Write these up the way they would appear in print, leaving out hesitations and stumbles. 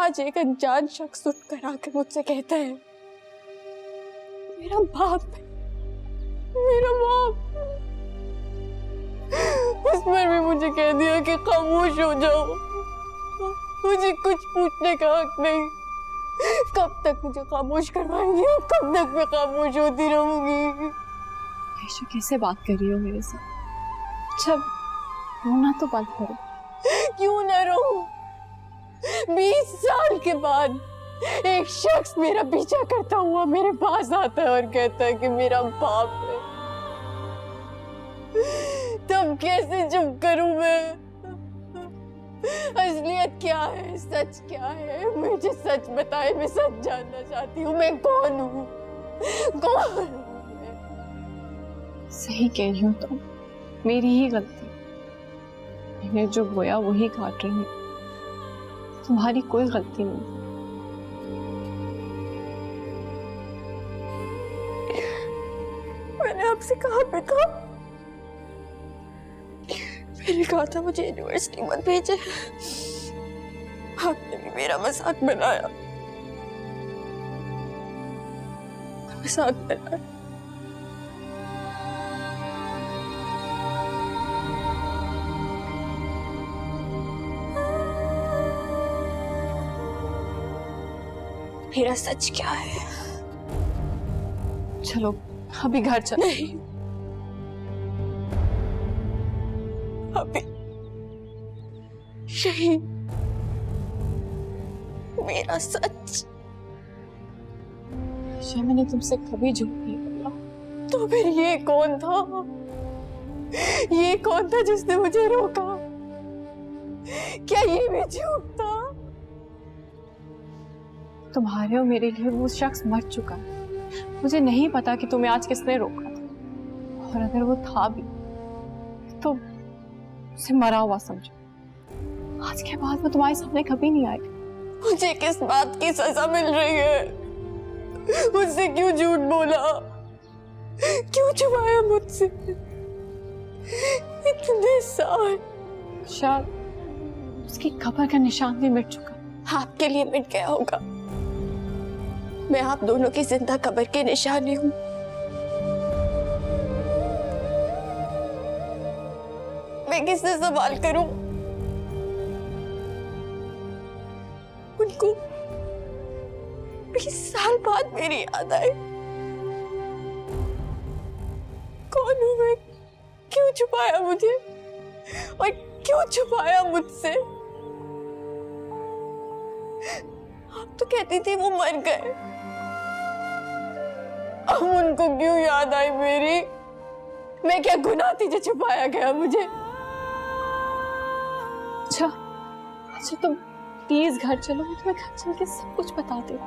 आज एक अनजान शख्स उठकर आकर मुझसे कहता है मेरा बाप है, मेरा बाप। उस पर भी मुझे कह दिया कि खामोश हो जाओ, मुझे कुछ पूछने का हक नहीं। कब तक मुझे खामोश करवाएंगे? कब तक मैं खामोश होती रहूंगी? आयशा कैसे बात कर रही हो मेरे साथ? अच्छा रोना तो बंद करो। क्यों न रो? 20 साल के बाद एक शख्स मेरा पीछा करता हुआ मेरे पास आता है और कहता है कि मेरा बाप है। तब कैसे चुप करूं मैं? असलियत क्या है, सच क्या है? मुझे सच बताए, मैं सच जानना चाहती हूँ। मैं कौन हूँ? कौन हूँ मैं? सही कह रही हो तुम, मेरी ही गलती। मैंने जो बोया वही काट रही हूँ, तुम्हारी कोई गलती नहीं। मैंने आपसे कहा बेटा, मैंने कहा था मुझे यूनिवर्सिटी मत भेजे। आपने भी मेरा मजाक बनाया, मजाक बनाया। मेरा सच क्या है? चलो अभी घर चलो। नहीं, अभी यही मेरा सच। आयशा मैंने तुमसे कभी झूठ नहीं बोला। तो फिर ये कौन था? ये कौन था जिसने मुझे रोका? क्या ये भी झूठ था? तुम्हारे और मेरे लिए वो शख्स मर चुका है। मुझे नहीं पता कि तुम्हें आज किसने रोका था, और अगर वो था भी तो उसे मरा हुआ समझो। आज के बाद वो तुम्हारे सामने कभी नहीं आएगा। मुझे किस बात की सजा मिल रही है? मुझसे क्यों झूठ बोला? क्यों छुपाया मुझसे इतने साल? शायद उसकी कब्र का निशान भी मिट चुका। आपके लिए मिट गया होगा। मैं आप दोनों की जिंदा कब्र की निशानी हूं। मैं किससे सवाल करूं? उनको 20 साल बाद मेरी याद आए। कौन हूं मैं? क्यों छुपाया मुझे? और क्यों छुपाया मुझसे? आप तो कहती थी वो मर गए, अब उनको क्यों याद आई मेरी? मैं क्या गुनाह थी जो छुपाया गया मुझे? अच्छा अच्छा तुम प्लीज घर चलो, मैं तुम्हें घर चल के सब कुछ बता दे।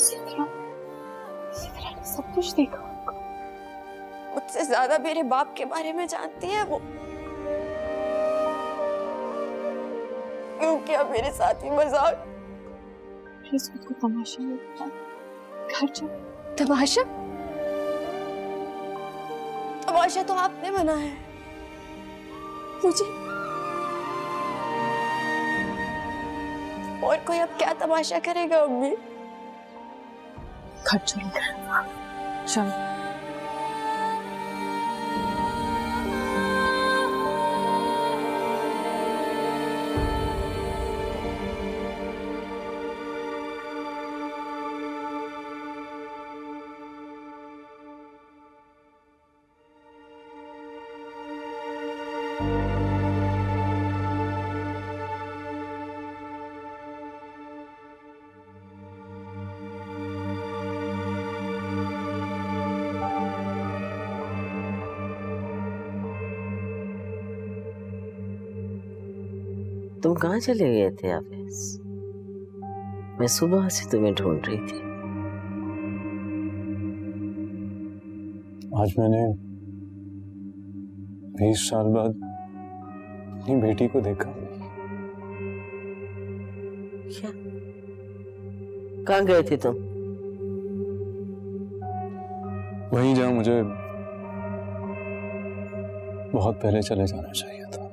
सिद्रा ने सब कुछ देखा। मुझसे ज्यादा मेरे बाप के बारे में जानती है वो। क्यों किया मेरे साथ ही मजाक? प्लीज खुद को तमाशा नहीं बता। घर चलो। तमाशा? तमाशा तो आपने बनाया है मुझे। और कोई अब क्या तमाशा करेगा अम्मी? घर चलो चलो। तुम कहाँ चले गए थे आफिस? मैं सुबह से तुम्हें ढूंढ रही थी। आज मैंने 20 साल बाद अपनी बेटी को देखा। क्या? कहाँ गए थे तुम? वहीं जहाँ मुझे बहुत पहले चले जाना चाहिए था।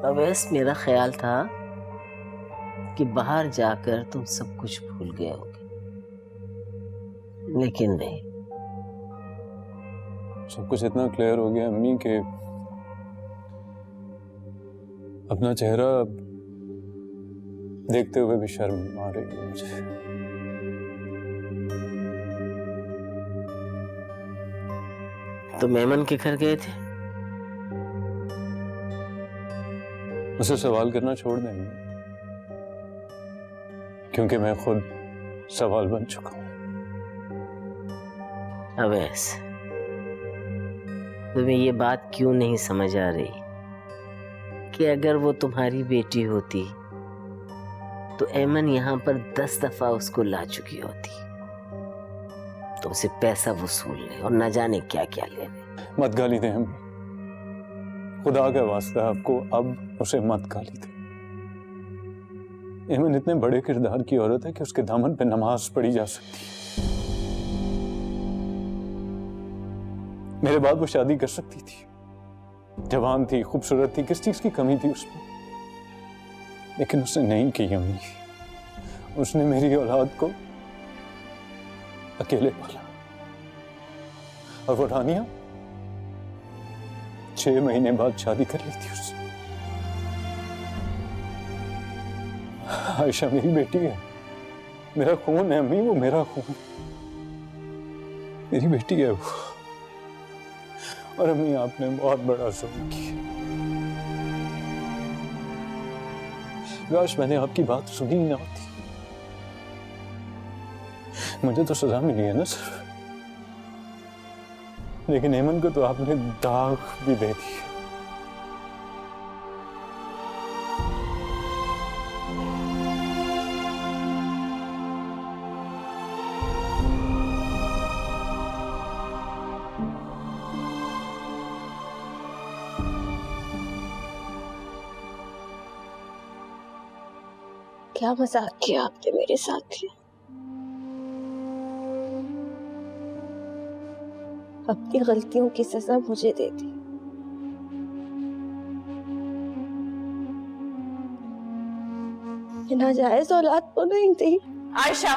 अवैस, मेरा ख्याल था कि बाहर जाकर तुम सब कुछ भूल गए होगे, लेकिन नहीं। सब कुछ इतना क्लियर हो गया अम्मी कि अपना चेहरा देखते हुए भी शर्म आ रही है मुझे। तो मेमन के घर गए थे? उसे सवाल करना छोड़ देंगे, क्योंकि मैं खुद सवाल बन चुका हूं। अवैस, तुम्हें ये बात क्यों नहीं समझ आ रही कि अगर वो तुम्हारी बेटी होती तो ऐमन यहाँ पर 10 दफा उसको ला चुकी होती, तुमसे पैसा वसूलने और न जाने क्या क्या लेने। मत गाली दें अम्मी, खुदा का वास्ता आपको अब उसे मत गाली दें। ऐमन इतने बड़े किरदार की औरत है कि उसके दामन पे नमाज पढ़ी जा सकती है। मेरे बाद वो शादी कर सकती थी, जवान थी, खूबसूरत थी, किस चीज की कमी थी उसमें? लेकिन उसने नहीं की अम्मी। उसने मेरी औलाद को अकेले पाला। और वो रानिया 6 महीने बाद शादी कर ली थी उससे। आयशा मेरी बेटी है, मेरा खून है अम्मी, वो मेरा खून, मेरी बेटी है वो। और अम्मी, आपने बहुत बड़ा जुल्म किया। काश मैंने आपकी बात सुनी ही ना होती। मुझे तो सजा मिली है ना सर, लेकिन ऐमन को तो आपने दाग भी दे दिया। क्या मजाक किया आपने मेरे साथ? अपनी गलतियों की सजा मुझे दे दी। ये नाजायज औलाद तो नहीं थी। आयशा,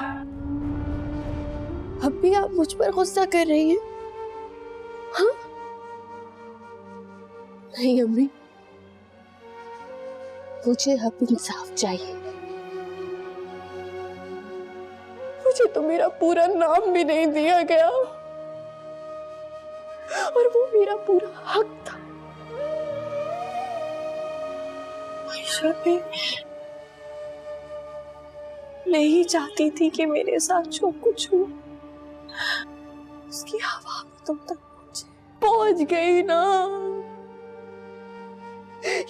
अब भी आप मुझ पर गुस्सा कर रही हैं? हाँ? नहीं अम्मी, मुझे अब इंसाफ चाहिए। मुझे तो मेरा पूरा नाम भी नहीं दिया गया, और वो मेरा पूरा हक था। आयशा भी नहीं चाहती थी कि मेरे साथ जो कुछ हुआ उसकी हवा में तुम तक पहुंच गई ना।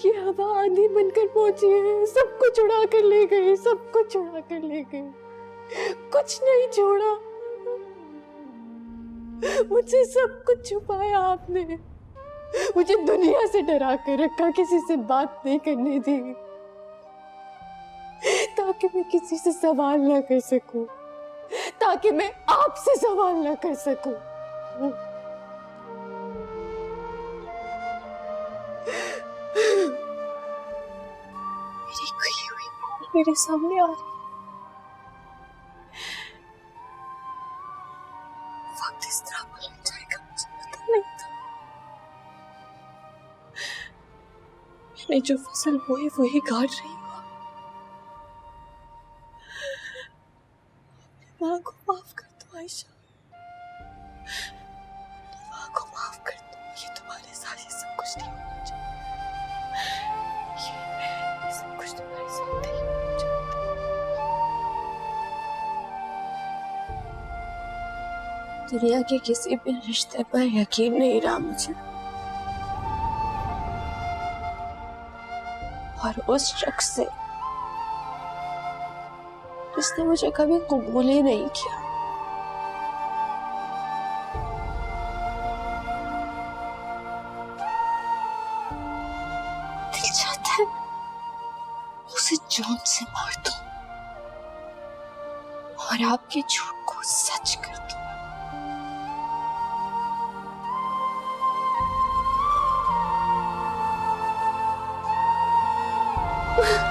ये हवा आंधी बनकर पहुंची है, सब कुछ उड़ा कर ले गई, सब कुछ उड़ा कर ले गई, कुछ नहीं छोड़ा। मुझसे सब कुछ छुपाया आपने, मुझे दुनिया से डरा कर रखा, किसी से बात नहीं करने दी, ताकि मैं किसी से सवाल ना कर सकूं, ताकि मैं आपसे सवाल ना कर सकूं। मेरी खोई हुई भूल मेरे सामने आ रही। वक्त इस तरह बदल जाएगा मुझे पता नहीं था। मैंने जो फसल बोई वही काट रही हूँ। माँ को माफ कर दो आयशा, माँ को माफ कर दो। ये तुम्हारे साथ ये सब कुछ नहीं होना चाहिए। ये सब कुछ तुम्हारे साथ नहीं होना चाहिए। दुनिया के किसी भी रिश्ते पर यकीन नहीं रहा मुझे, और उस शख्स से जिसने मुझे कभी कबूल ही नहीं किया। दिल चाहता है उसे जान से मार दूं और आपके झूठ को सच कर दूं। है।